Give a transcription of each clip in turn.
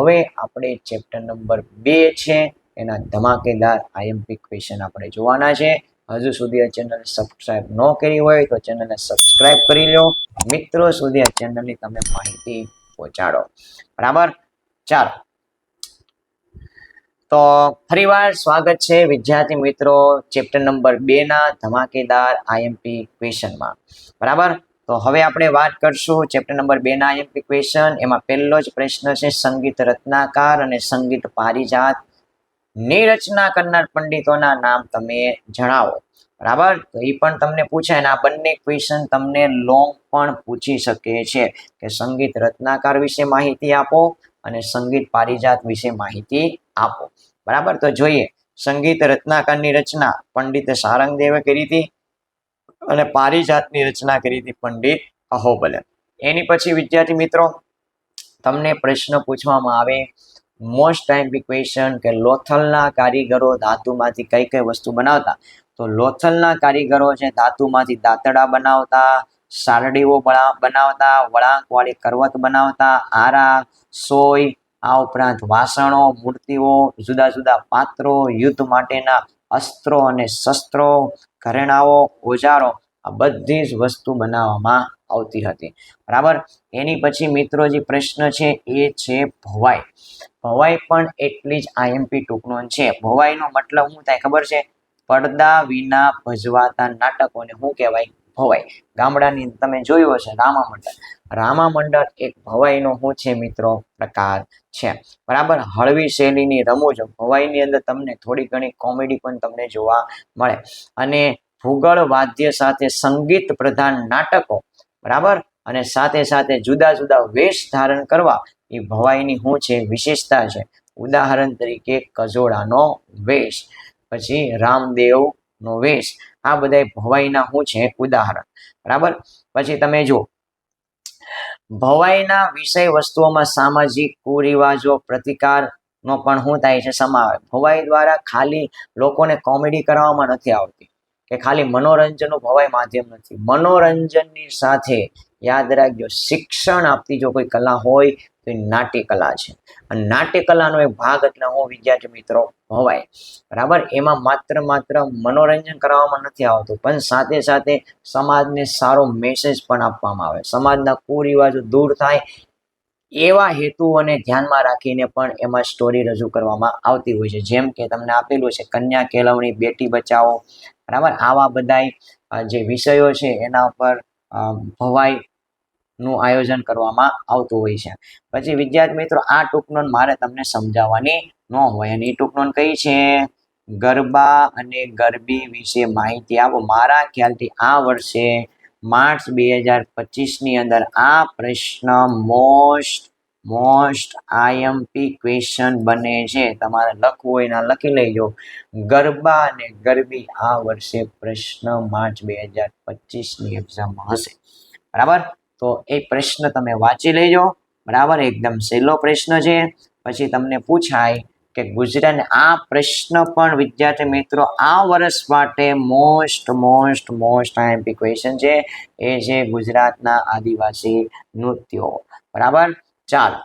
હવે આપણે chapter number 2 છે એના ધમાકેદાર આઈએમપી ક્વેશ્ચન આપણે જોવાના છે. હજુ સુધી આ ચેનલ સબસ્ક્રાઇબ ન કરી હોય તો ચેનલને સબસ્ક્રાઇબ કરી લો, મિત્રો સુધી આ ચેનલની તમે માહિતી પહોંચાડો. બરાબર, ચાલો તો ફરીવાર સ્વાગત છે વિદ્યાર્થી મિત્રો ચેપ્ટર નંબર 2 ના ધમાકેદાર આઈએમપી ક્વેશ્ચનમાં. બરાબર, તો હવે આપણે વાત કરશું ચેપ્ટર નંબર 2 ના આઈએમપી ક્વેશ્ચન. એમાં પહેલો જ પ્રશ્ન છે સંગીત રત્નાકર અને સંગીત પારિજાત ની રચના કરનાર પંડિતોના નામ તમે જણાવો. બરાબર, તો એ પણ તમને પૂછાય અને આ બંને ક્વેશ્ચન તમને લોંગ પણ પૂછી શકે છે કે સંગીત રત્નાકર વિશે માહિતી આપો અને સંગીત પારિજાત વિશે માહિતી આપો. બરાબર, તો જોઈએ. સંગીત રત્નાકરની રચના પંડિત સારંગદેવે કરી હતી અને પારિજાતની રચના કરી હતી પંડિત અહોબલે. એની પછી વિદ્યાર્થી મિત્રો તમને પ્રશ્ન પૂછવામાં આવે મોસ્ટ આઈએમપી ક્વેશ્ચન કે લોથલના કારીગરો ધાતુમાંથી કઈ કઈ વસ્તુ બનાવતા. તો લોથલના કારીગરો છે ધાતુમાંથી દાંતડા બનાવતા, સારડીઓ બનાવતા, વળાંકવાળી કરવત બનાવતા, આરા, સોય, આ ઉપરાંત વાસણો, મૂર્તિઓ, જુદા જુદા પાત્રો, યુદ્ધ માટેના અસ્ત્રો અને શસ્ત્રો, ઘરેણાઓ, ઓજારો, આ બધી જ વસ્તુ બનાવવામાં આવતી હતી. બરાબર, એની પછી મિત્રો જે પ્રશ્ન છે એ છે ભવાઈ. ભવાઈ પણ એટલી જ આઈએમપી ટૂંકનોંધ છે. ભવાઈનો મતલબ શું થાય ખબર છે? પડદા વિના ભજવાતા નાટકોને શું કહેવાય? ભવાઈ. ગામડાની તમે જોયું હશે રામા મંડળ. રામા મંડળ એક ભવાઈનો શું છે મિત્રો? પ્રકાર છે. બરાબર, હળવી શૈલીની રમૂજ ભવાઈની અંદર તમને થોડી ઘણી કોમેડી પણ તમને જોવા મળે અને ભૂગોળ વાદ્ય સાથે સંગીત પ્રધાન નાટકો. બરાબર, અને સાથે સાથે જુદા જુદા વેશ ધારણ કરવા એ ભવાઈની શું છે? વિશેષતા છે. ઉદાહરણ તરીકે કજોડાનો વેશ, પછી રામદેવનો વેશ, આ બધા ભવાઈના શું છે? ઉદાહરણ. બરાબર, પછી તમે જો ભવાઈના વિષય વસ્તુઓમાં સામાજિક કુરિવાજો પ્રતિકાર નો પણ શું થાય છે? સમાવેશ. ભવાઈ દ્વારા ખાલી લોકોને કોમેડી કરવામાં નથી આવતી કે ખાલી મનોરંજનનું ભવાઈ માધ્યમ નથી. મનોરંજનની સાથે યાદ રાખજો શિક્ષણ આપતી જો કોઈ કલા હોય તો એ નાટ્ય કલા છે. અને નાટ્ય કલાનો એક ભાગ એટલે હું વિદ્યાર્થી મિત્રો ભવાઈ. બરાબર, એમાં માત્ર મનોરંજન કરવામાં નથી આવતું પણ સાથે સાથે સમાજને સારો મેસેજ પણ આપવામાં આવે, સમાજના કુરિવાજો દૂર થાય એવા હેતુઓને ધ્યાનમાં રાખીને પણ એમાં સ્ટોરી રજૂ કરવામાં આવતી હોય છે. જેમ કે તમને આપેલું છે કન્યા કેળવણી, બેટી બચાવો. બરાબર, આવા બધા જે વિષયો છે એના ઉપર ભવાઈનું આયોજન કરવામાં આવતું હોય છે. પછી વિદ્યાર્થી મિત્રો આ ટૂંકનોંધ મારે તમને સમજાવવાની ન હોય અને એ ટૂંકનોંધ કઈ છે? ગરબા અને ગરબી વિશે માહિતી આપો. મારા ખ્યાલથી આ વર્ષે માર્ચ 2025ની અંદર આ પ્રશ્ન મોસ્ટ આઈએમપી ક્વેશ્ચન બને છે. તમારે લખવું હોય ના લખી લેજો. ગરબા અને ગરબી આ વર્ષે પ્રશ્ન માર્ચ 2025ની એક્ઝામમાં હશે. બરાબર, તો એ પ્રશ્ન તમે વાંચી લેજો. બરાબર, એકદમ સહેલો પ્રશ્ન છે. પછી તમને પૂછાય કે ગુજરાત, આ પ્રશ્ન પણ વિદ્યાર્થી મિત્રો આ વર્ષ માટે મોસ્ટ આઈએમપી ક્વેશ્ચન છે. એ છે ગુજરાતના આદિવાસી નૃત્યો. બરાબર, ચાલો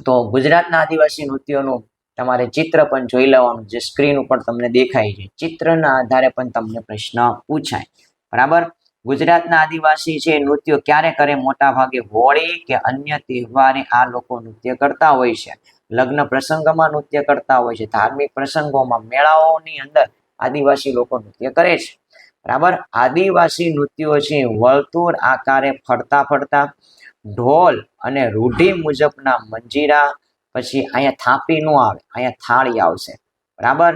તો ગુજરાતના આદિવાસી નૃત્યોનું તમારે ચિત્ર પણ જોઈ લેવાનું જે સ્ક્રીન ઉપર તમને દેખાય છે. ચિત્રના આધારે પણ તમને પ્રશ્ન પૂછાય. બરાબર, ગુજરાતના આદિવાસી છે નૃત્યો ક્યારે કરે? મોટા ભાગે હોળી કે અન્ય તહેવારે આ લોકો નૃત્ય કરતા હોય છે. લગ્ન પ્રસંગમાં નૃત્ય કરતા હોય છે. ધાર્મિક પ્રસંગોમાં, મેળાઓની અંદર આદિવાસી લોકો નૃત્ય કરે છે. બરાબર, આદિવાસી નૃત્યો છે વર્તુળ આકારે ફરતા ઢોલ અને રૂઢિ મુજબના મંજીરા, પછી અહીંયા થાપી નો આવે, અહીંયા થાળી આવશે. બરાબર,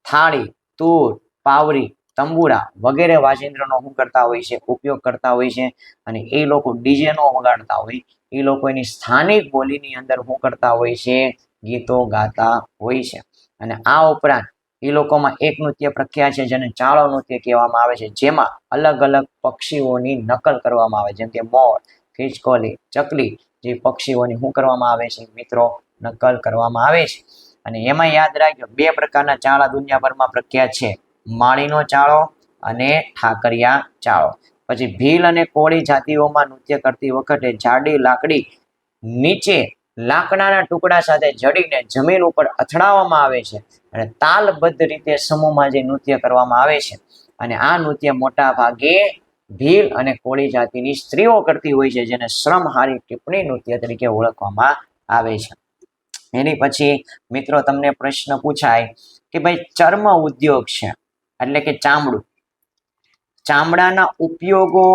થાળી, તૂર, પાવરી, તંબુરા વગેરે વાજિંત્રનો શું કરતા હોય છે? ઉપયોગ કરતા હોય છે. અને એ લોકો ડીજે નો વગાડતા હોય, એ લોકો એની સ્થાનિક બોલીની અંદર શું કરતા હોય છે? ગીતો ગાતા હોય છે. અને આ ઉપરાંત એ લોકોમાં એક નૃત્ય પ્રખ્યાત છે જેને ચાળો નૃત્ય કહેવામાં આવે છે, જેમાં અલગ અલગ પક્ષીઓની નકલ કરવામાં આવે, જેમ કે મોર, ખિસકોલી, ચકલી જે પક્ષીઓની શું કરવામાં આવે છે મિત્રો? નકલ કરવામાં આવે છે. અને એમાં યાદ રાખજો બે પ્રકારના ચાળા દુનિયાભરમાં પ્રખ્યાત છે, માળીનો ચાળો અને ઠાકરિયા ચાળો. પછી ભીલ અને કોળી જાતિઓમાં નૃત્ય કરતી વખતે જાડી લાકડી નીચે લાકડાના ટુકડા સાથે જડીને જમીન ઉપર અથડાવવામાં આવે છે અને તાલબદ્ધ રીતે સમૂહમાં જે નૃત્ય કરવામાં આવે છે અને આ નૃત્ય મોટા ભાગે ભીલ અને કોળી જાતિની સ્ત્રીઓ કરતી હોય છે, જેને શ્રમહારી ટિપ્પણી નૃત્ય તરીકે ઓળખવામાં આવે છે. એની પછી મિત્રો તમને પ્રશ્ન પૂછાય કે ભાઈ ચર્મ ઉદ્યોગ છે એટલે કે ચામડું, ચામડાના ઉપયોગો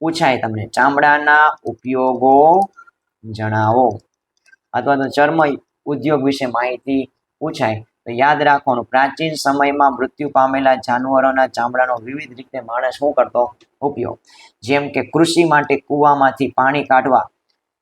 પૂછાય તમને, ચામડાના ઉપયોગો જણાવો અથવા તો ચર્મ ઉદ્યોગ વિશે માહિતી પૂછાય તો યાદ રાખવાનું, પ્રાચીન સમયમાં મૃત્યુ પામેલા જાનવરોના ચામડાનો વિવિધ રીતે માણસ શું કરતો ઉપયોગ, જેમ કે કૃષિ માટે કૂવામાંથી પાણી કાઢવા,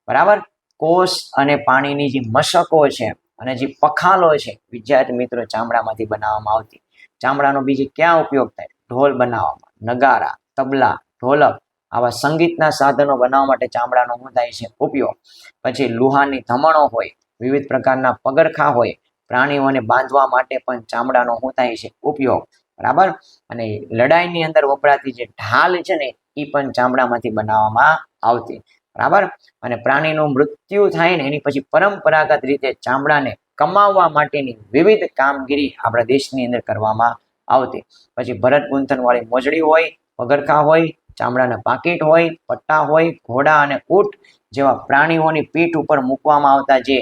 બરાબર, કોષ અને પાણીની જે મશકો છે અને જે પખાલો છે વિદ્યાર્થી મિત્રો ચામડામાંથી બનાવવામાં આવતી. ચામડાનો બીજી ક્યાં ઉપયોગ થાય? ઢોલ બનાવવામાં, નગારા, તબલા, ઢોલક આવા સંગીતના સાધનો બનાવવા માટે ચામડાનો શું થાય છે ઉપયોગ. પછી લુહારની ધમણો હોય, વિવિધ પ્રકારના પગરખા હોય, પ્રાણીઓને બાંધવા માટે પણ ચામડાનો શું થાય છે ઉપયોગ, બરાબર. અને લડાઈની અંદર વપરાતી જે ઢાલ છે ને એ પણ ચામડામાંથી બનાવવામાં આવતી, બરાબર. અને પ્રાણીનું મૃત્યુ થાય ને એની પછી પરંપરાગત રીતે ચામડાને કમાવવા માટેની વિવિધ કામગીરી આપણા દેશની અંદર કરવામાં આવતી. પછી ભરત ગુંથણ વાળી મોજડી હોય, પગરખા હોય, ચામડાના પાકીટ હોય, પટ્ટા હોય, ઘોડા અને ઊંટ જેવા પ્રાણીઓની પીઠ ઉપર મૂકવામાં આવતા જે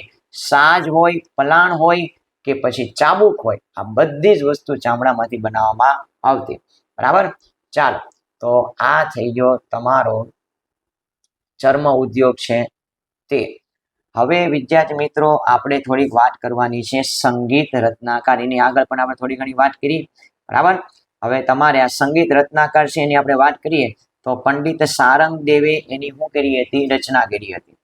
સાજ હોય, પલાણ હોય કે પછી ચાબુક હોય, આ બધી જ વસ્તુ ચામડામાંથી બનાવવામાં આવતી, બરાબર. ચાલો, તો આ થઈ ગયો તમારો ચર્મ ઉદ્યોગ છે તે. હવે વિદ્યાર્થી મિત્રો આપણે થોડીક વાત કરવાની છે સંગીત રત્નાકર, એની આગળ પણ આપણે થોડી ઘણી વાત કરી, બરાબર. હવે તમારે આ સંગીત રત્નાકર છે એની આપણે વાત કરીએ તો પંડિત સારંગ દેવે એની શું કરી હતી? રચના કરી હતી,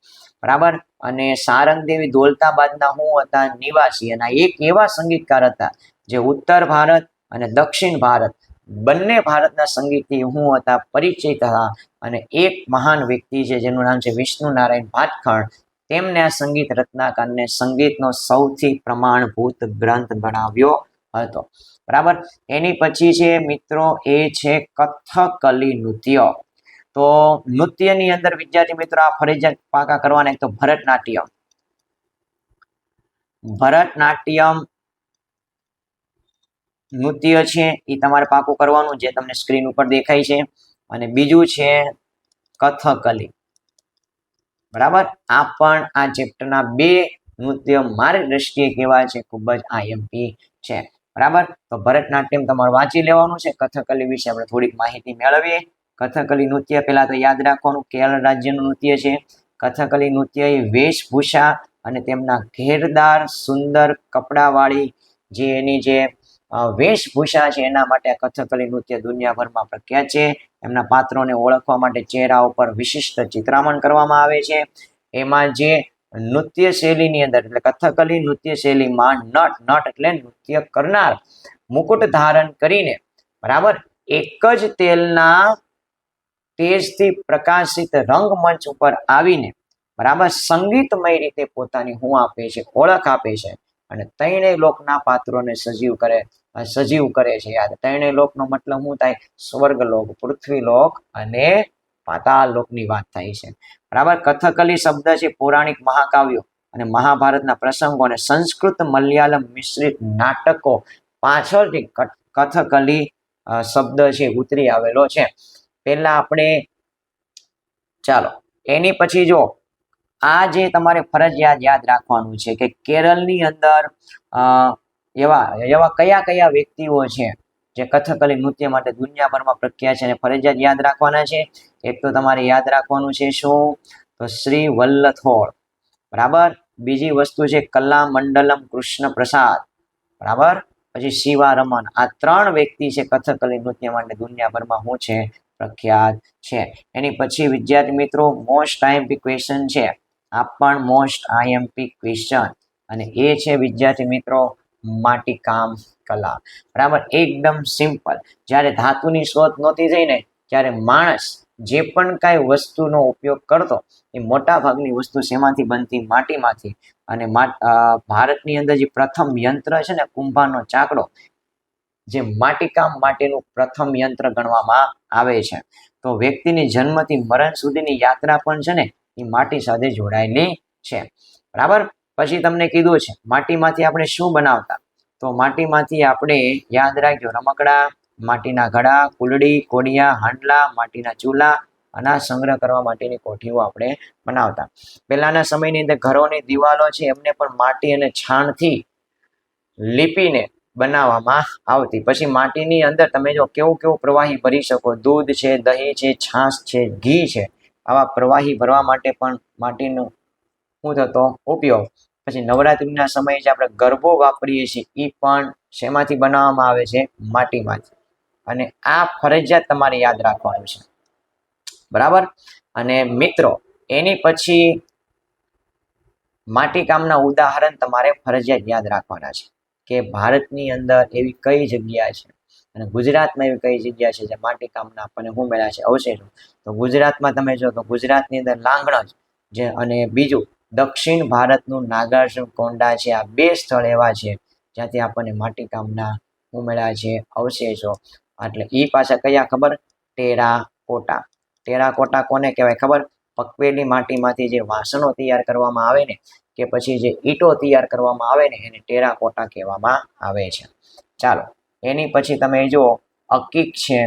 બરાબર. અને સારંગ દેવી દૌલતાબાદના શું હતા? નિવાસી. અને એક એવા સંગીતકાર હતા જે ઉત્તર ભારત અને દક્ષિણ ભારત બંને ભારતના સંગીતથી શું હતા? પરિચિત હતા. અને એક મહાન વ્યક્તિ છે જેનું નામ છે વિષ્ણુ નારાયણ ભાટખંડ, તેમને આ સંગીત રત્નાકરને સંગીતનો સૌથી પ્રમાણભૂત ગ્રંથ ગણાવ્યો હતો, બરાબર. એની પછી છે મિત્રો એ છે કથકલી નૃત્ય. તો નૃત્યની અંદર વિદ્યાર્થી મિત્રો આ ફરજિયાત પાકા કરવાના, એક તો ભરતનાટ્યમ, ભરતનાટ્યમ નૃત્ય છે એ તમારે પાકું કરવાનું, જે તમને સ્ક્રીન ઉપર દેખાય છે. અને બીજું છે કથકલી, બરાબર. આ પણ આ ચેપ્ટરના બે નૃત્ય મારી દ્રષ્ટિએ કેવા છે? ખૂબ જ આઈએમપી છે, બરાબર. તો ભરતનાટ્યમ તમારે વાંચી લેવાનું છે. કથકલી વિશે આપણે થોડીક માહિતી મેળવીએ. કથકલી નૃત્ય પહેલા તો યાદ રાખવાનું કેરળ રાજ્યનું નૃત્ય છે. કથકલી નૃત્ય એ વેશભૂષા અને તેમના ઘેરદાર સુંદર કપડાવાળી જે એની જે વેશભૂષા છે એના માટે કથકલી નૃત્ય દુનિયાભરમાં પ્રખ્યાત છે. એમના પાત્રોને ઓળખવા માટે ચહેરા ઉપર વિશિષ્ટ ચિત્રામણ કરવામાં આવે છે. એમાં જે નૃત્ય શૈલીની અંદર એટલે કથકલી નૃત્ય શૈલીમાં નટ એટલે નૃત્ય કરનાર મુકુટ ધારણ કરીને, બરાબર, એક જ તેજથી પ્રકાશિત રંગમંચ ઉપર આવીને, બરાબર, સંગીતમય રીતે પોતાની હું આપે છે? ઓળખ આપે છે. અને ત્રણેય લોકના પાત્રોને સજીવ કરે છે. યાદ, ત્રણેય લોકનો મતલબ શું થાય? સ્વર્ગલોક, પૃથ્વીલોક અને પાતાળ લોકની વાત થાય છે, બરાબર. કથકલી શબ્દ છે પૌરાણિક મહાકાવ્યો અને મહાભારતના પ્રસંગો અને સંસ્કૃત મલયાલમ મિશ્રિત નાટકો પાછળથી કથકલી શબ્દ છે ઉતરી આવેલો છે. પહેલા આપણે ચાલો એની પછી જો આ જે તમારે ફરજિયાત યાદ રાખવાનું છે કે કેરળની અંદર એવા કયા વ્યક્તિઓ છે જે કથકલી નૃત્ય માટે દુનિયાભરમાં પ્રખ્યાત છે અને ફરજિયાત યાદ રાખવાના છે. એક તો તમારે યાદ રાખવાનું છે શું? તો શ્રી વલ્લથોડ, બરાબર. બીજી વસ્તુ છે કલામંડલમ કૃષ્ણ પ્રસાદ, બરાબર. પછી શિવા રમન. આ ત્રણ વ્યક્તિ છે કથકલી નૃત્ય માટે દુનિયાભરમાં શું છે? પ્રખ્યાત છે. એની પછી વિદ્યાર્થી મિત્રો મોસ્ટ આઈએમપી ક્વેશ્ચન છે, આ પણ મોસ્ટ આઈએમપી ક્વેશ્ચન, અને એ છે વિદ્યાર્થી મિત્રો માટીકામ કલા, બરાબર. એકદમ સિમ્પલ. જ્યારે ધાતુની શોધ નહોતી થઈ ને ત્યારે માણસ જે પણ કાંઈ વસ્તુનો ઉપયોગ કરતો એ મોટા ભાગની વસ્તુ શેમાંથી બનતી? માટીમાંથી. અને ભારતની અંદર જે પ્રથમ યંત્ર છે ને કુંભારનો ચાકડો, જે માટીકામ માટેનું પ્રથમ યંત્ર ગણવામાં આવે છે. તો વ્યક્તિની જન્મથી મરણ સુધીની યાત્રા પણ છે ને એ માટી સાથે જોડાયેલી છે. બરાબર. પછી તમને કીધું છે માટીમાંથી આપણે શું બનાવતા, તો માટીમાંથી આપણે યાદ રાખજો રમકડા, માટીના ઘડા, કુલડી, કોડિયા, હાંડલા, માટીના ચૂલા, અનાજ સંગ્રહ કરવા માટેની કોઠીઓ આપણે બનાવતા. પહેલાના સમયની અંદર ઘરોની દિવાલો છે એમને પણ માટી અને છાણથી લીપીને બનાવવામાં આવતી. પછી માટીની અંદર તમે જો કેવું કેવું પ્રવાહી ભરી શકો, દૂધ છે, દહીં છે, છાશ છે, ઘી છે, આવા પ્રવાહી ભરવા માટે પણ માટીનો શું થતો ઉપયોગ. પછી નવરાત્રિના સમયે જે આપણે ગરબો વાપરીએ છીએ એ પણ શેમાંથી બનાવવામાં આવે છે, માટીમાંથી. અને આ ફરજિયાત તમારે યાદ રાખવાનું છે, બરાબર. અને મિત્રો એની પછી માટીકામના ઉદાહરણ તમારે ફરજિયાત યાદ રાખવાના છે કે ભારતની અંદર એવી કઈ જગ્યા છે અને ગુજરાતમાં એવી કઈ જગ્યા છે જે માટીકામના આપણને શું મળ્યા છે, અવશેષો. તો ગુજરાતમાં તમે જો તો ગુજરાતની અંદર લાંગણજ જે, અને બીજું દક્ષિણ ભારતનું નાગાર્જુન કોંડા છે. આ બે સ્થળ એવા છે જ્યાંથી આપણને માટીકામના શું મળ્યા છે, અવશેષો. એટલે એ પાછા કયા ખબર, ટેરાકોટા. ટેરાકોટા કોને કહેવાય ખબર, પકવેલી માટીમાંથી જે વાસણો તૈયાર કરવામાં આવે ને કે પછી જે ઈંટો તૈયાર કરવામાં આવે ને એને ટેરાકોટા કહેવામાં આવે છે. ચાલો એની પછી તમે જો અકીક છે,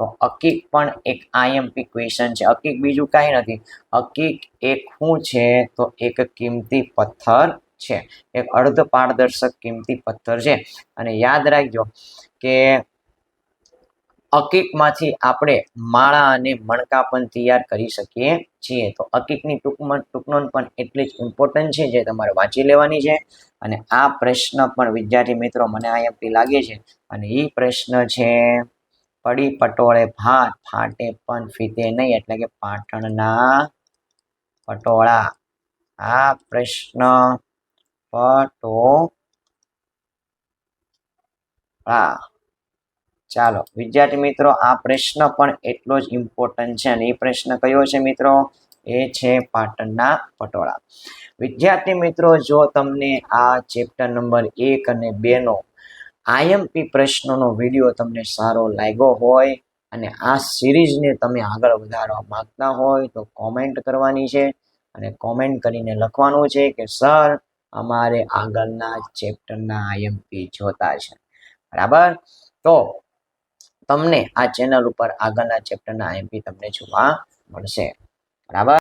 તો અકીક પણ એક આઈએમપી ક્વેશ્ચન છે. અકીક બીજું કાંઈ નથી, અકીક એક શું છે, તો એક કિંમતી પથ્થર છે, એક અર્ધ પારદર્શક કિંમતી પથ્થર છે. અને યાદ રાખજો કે અકીકમાંથી આપણે માળા અને મણકા પણ તૈયાર કરી શકીએ છીએ. તો અકીકની ટૂંકનોંધ પણ એટલી જ ઇમ્પોર્ટન્ટ છે જે તમારે વાંચી લેવાની છે. અને આ પ્રશ્ન પણ વિદ્યાર્થી મિત્રો મને આઈએમપી લાગે છે. અને એ પ્રશ્ન છે પડી પટોળે ભાત, ફાટે પણ ફીતે નહીં, એટલે કે પાટણના પટોળા. આ પ્રશ્ન પટોળા. ચાલો વિદ્યાર્થી મિત્રો આ પ્રશ્ન પણ એટલો જ ઇમ્પોર્ટન્ટ છે. અને એ પ્રશ્ન કયો છે મિત્રો, એ છે પાટણના પટોળા. વિદ્યાર્થી મિત્રો જો તમને આ ચેપ્ટર નંબર 1 અને 2 નો આઈએમપી પ્રશ્નોનો વિડીયો તમને સારો લાગ્યો હોય અને આ સિરીઝને તમે આગળ વધારવા માંગતા હોય તો કોમેન્ટ કરવાની છે. અને કોમેન્ટ કરીને લખવાનું છે કે સર અમારે આગળના ચેપ્ટરના આઈએમપી જોતા છે, બરાબર. તો તમને આ ચેનલ ઉપર આગળના ચેપ્ટરના આઈએમપી તમને જોવા મળશે, બરાબર.